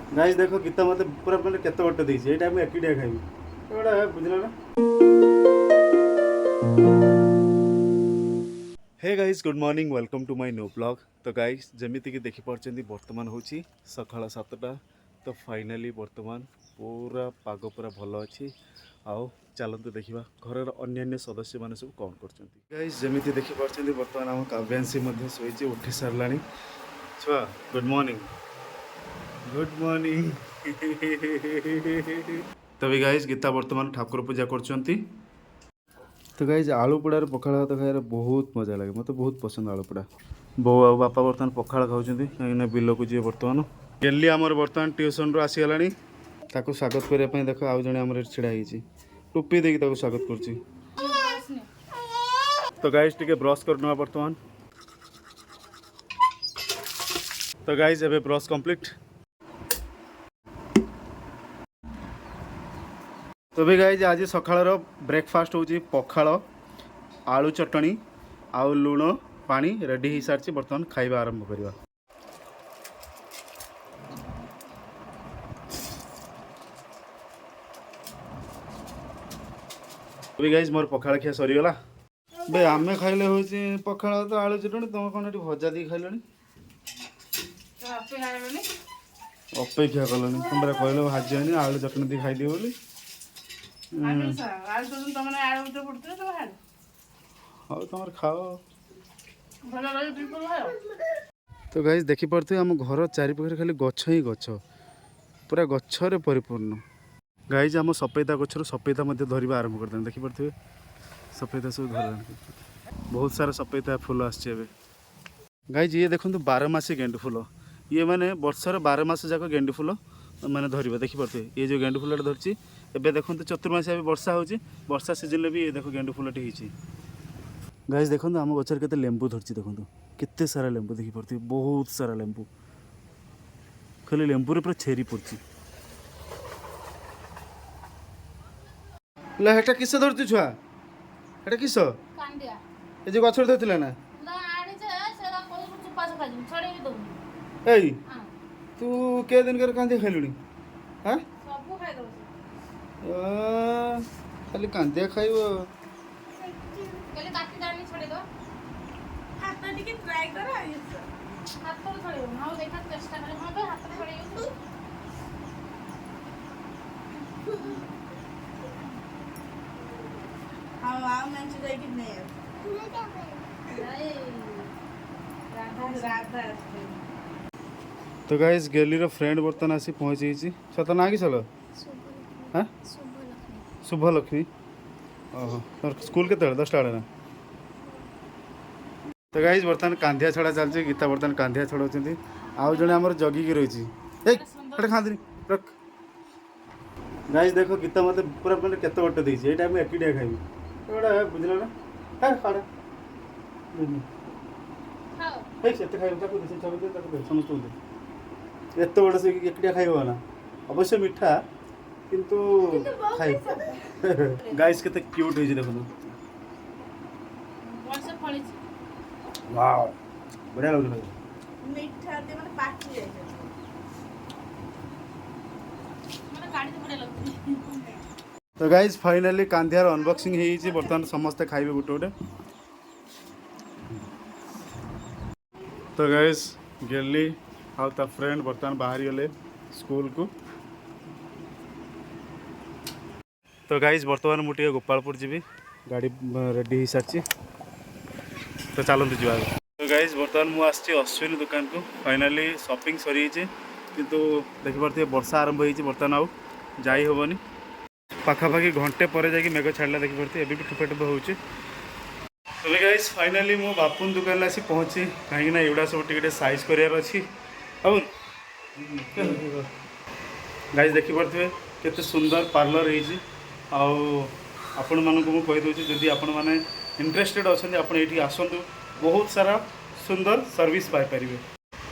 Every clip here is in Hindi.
गाइस देखो गीता मते पूरा मैंने केते बटे देछि एटा हम एकिडिया खाइबी एटा बुझला ना। Hey guys good morning welcome to my new blog. तो गाइस जमिति कि देखि परचंदी वर्तमान होची सकाळ 7टा। तो फाइनली वर्तमान पूरा पाग पूरा भल अछि। आओ चलते देखा घर अन्य सदस्य मैंने सब कौन कर गाइस जमिति देखि परचंदी वर्तमान हम काव्यांशी मध्ये सोईची उठी सारलानी। छुआ गुड मॉर्निंग गुड मॉर्निंग। तभी गाइस गीता वर्तमान ठाकुर पूजा करचंती। तो गाइस आलू पोड़ार पखाड़ भात खाइबार बहुत मजा लगे मत बहुत पसंद आलू पोड़ा। बो आ बापा बर्तमान पखाड़ खाऊँ कहीं बिल को जी बर्तमान गेली आमर बर्तमान ट्यूशन रू आसीगलानी ताको स्वागत करने देख आउ जड़े आम छिड़ा टोपी देकी स्वागत कर। तो गाइस टिके ब्रश करना बर्तमान। तो गाइस एबे ब्रश कंप्लीट। तो भी गाइस आज सकाळ ब्रेकफास्ट होची पखाळ आलू चटनी आउ लुण पानी रेडी हो सारी बर्तमान खाइबा आरंभ करवा। तो गाइस मोर पखाळ खिया सरीगला बे आमे खाइले होची पखाळ तो आलू चटनी तुम कौन भजा दी खाइलनी अपेक्षा कलनी तुम कहल भाजी आलू चटनी दी खाइदी बोली। हाँ तुम खाओ। तो गाइस देखी पारे आम घर चारिपाखे खाली गछ ही गछ पूरा गच्छरे परिपूर्ण। गाइस आम सपेता गचर सपेता धरवा आरंभ कर देखी पारे सपेता सब धर बहुत सारा सपेता फूल आसचे। गाइस ये देखो 12 गेंडु फूल ये माने वर्षर 12 मास जाक गेंडु फूल माने धरवा देखी पारे ये जो गेंडु फूल धरची एबे देखो चतुर्मास वर्षा होची वर्षा सीजन भी ये देखो गेंडु फूलटी होची। गाइस देखो आम गचर केते लेंबू धरची देखो केते सारा लेंबू देखी पारे बहुत सारा लेंबू खाली लेंबू रे पूरा छेरी पड़ची। ला हेटा किस धरती छुआ हेटा किस कांडिया ए जे गछर धरथिला ना ना आनी जे सेरा कोइ चुपा से खाजु छड़े भी दउ एई तू के दिन कर कांदे खाइलुनी हां सब खाइ दउ खाली कांदे खाइबो केले काटी दानी छड़े दो हाथ टिके ट्राई कर हाथ तो छड़े हां देखा चेष्टा करे हां तो हाथ छड़े तो गाइस गेली फ्रेंड बर्तन आसी पहुँची सत ना कि चलो हाँ शुभलक्ष्मी ओहो तो स्कूल के 10टा बेले ना। तो गाइस बर्तमान कांधिया छड़ा चलती गीता बर्तमान कांधिया छड़ाऊँ आउ जड़े आम जगिकी रही खाती रख। गाइस देखो गीता मते पूरा मैंने केते बटे देछि एटा हम एकिडिया खाइबी एटा बुझला ना है खाड़ा खाओ हे सेते खाइबो ताको देछि छबे दे ताको दे समस्त दे एते बडे से एकिडिया खाइबो ना अवश्य मीठा किंतु खाइ। गाइस केते क्यूट होई देखो वर्षा फळी वाओ बढ़िया लागल मीठा ते माने पाची जाय तो गाइस फाइनली कांधियार अनबॉक्सिंग हो बर्तमान समस्ते खाइबे गोटे गोटे। तो गाइस गेली आउ ता फ्रेंड बर्तमान बाहरी गले स्कूल को। तो गाइस बर्तमान मुझे गोपालपुर जी गाड़ी रेडी हो सारी तो चलते जा। तो गाइस बर्तमान मुझे अश्विनी दुकान को फाइनली शॉपिंग सरी किंतु देखी पारे वर्षा आरंभ हो बर्तमान आउ जाई हेनी पाखापाखि घंटे पर जाकि मेघ छाड़ा देखी पारे एबी ठुपे ठुपे हो। तो गाइस फाइनली मो बापुन दुकान आसी पहुँची कहीं एगुड़ा सब टिके साइज करार अच्छी अब गाइस देखी पारे केते सुंदर पार्लर हो आपण मानक मु कहि दउछि जदि आपण माने इंटरेस्टेड अछन आपण एठी आसंतु बहुत सारा सुंदर सर्विस पाई परिबे।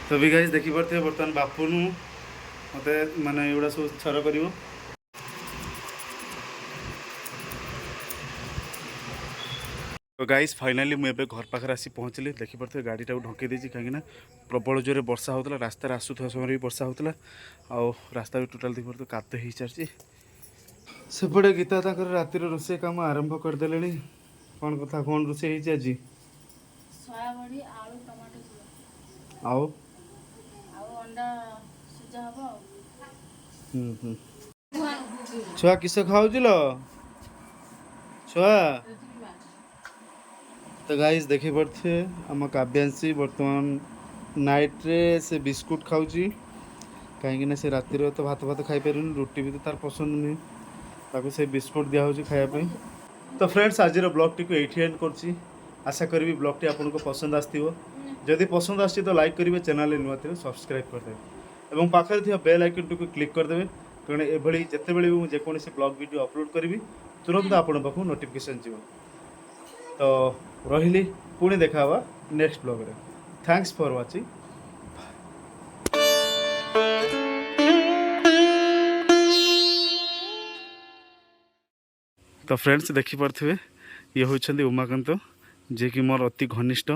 तो भी गाइस देखी पारे बर्तमान बापुन मते माने एगुड़ा सब छर करिवो। तो गाइस फाइनाली मुझे घर पाखे आसी पहुँचली देखिपे गाड़ीटा ढके देती कहीं प्रबल जोरे वर्षा होता रास्तार आसुवा समय भी वर्षा होता आउ रास्ता भी टोटाल देखिए कादो हो सारी सेपटे गीता ताकर रातिर रोषे काम आरंभ करदे कौन कथा कौन रोषे आज सोयाबड़ी आलू टमाटो झोल आओ आउ अंडा सिझा हबो छुआ किस खाऊल छुआ तो गाइस देखी पड़े आम काव्यांशी बर्तमान नाइट रे से बिस्कुट खाऊची कहीं से रातिर तो भात भात खाई पार रुटी भी तो तार पसंद नुहे ताको से बिस्कुट दिया खायापी तो फ्रेंड्स आज ब्लॉग टी ये एंड कर आशा करी ब्लॉग टी आपको पसंद आसो जदि पसंद आसी तो लाइक करेंगे चैनल नुआ थे सब्सक्राइब करदे और पाखे थी बेल आइकन टी क्लिक करदे कारण एभली जितेबले भी मुझे जेकोसी ब्लॉग वीडियो अपलोड करी तुरंत आपण पाखु नोटिफिकेशन जीव तो रही पुणी देखा नेक्स्ट ब्लॉग रे थैंक्स फॉर वाचिंग। तो फ्रेंड्स देखी पारे ये होती उमाकांत जे कि मोर अति घनिष्ठ।